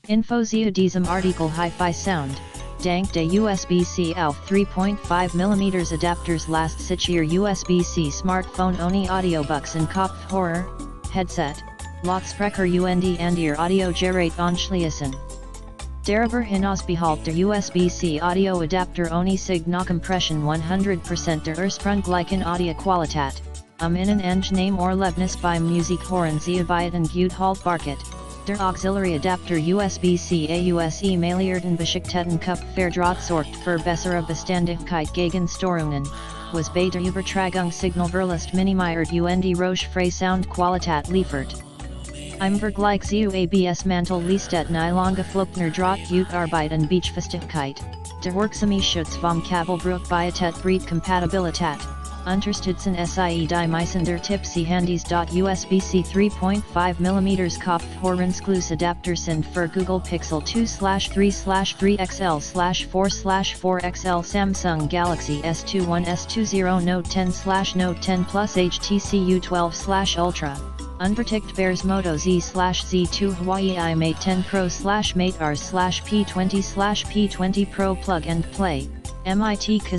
Info zu diesem Artikel Hi-Fi Sound, dank der USB-C auf 3.5 mm Adapters lässt sich Ihr USB-C Smartphone ohne Audiobuchsen Kopfhörer, Headset, Lautsprecher und Ihr Audiogerät anschließen. Darüber hinaus behaltet der USB-C Audio Adapter ohne Signalkompression 100% der ursprünglichen Audioqualität, Ihnen angenehm Ohrlebnis beim Musikhören zu erweitern gut Haltbarkeit. Der Auxiliary Adapter USB-C aus emailierten Beschichteten Kopfhörer sorgt für bessere Beständigkeit gegen Störungen, was bei der Übertragungssignal Verlust minimiert und rochfreie Soundqualität liefert. Im Vergleich zu ABS-Mantel leistet eine langgeflochtene Draht gut Arbeit und Beachfestigkeit, der wirksame Schutz vom Kabelbruch bietet breite Kompatibilität. Unterstützen Sie die meisten der Tipps Handys. USB-C 3.5 mm Kopfhörersklusadapter sind für Google Pixel 2/3/3XL/4/4XL Samsung Galaxy S21 S20 Note 10/Note 10 Plus HTC U12/Ultra, unvertickt Bears Moto Z/Z2 Huawei Mate 10 Pro/Mate R/P20/P20 Pro Plug and Play, MIT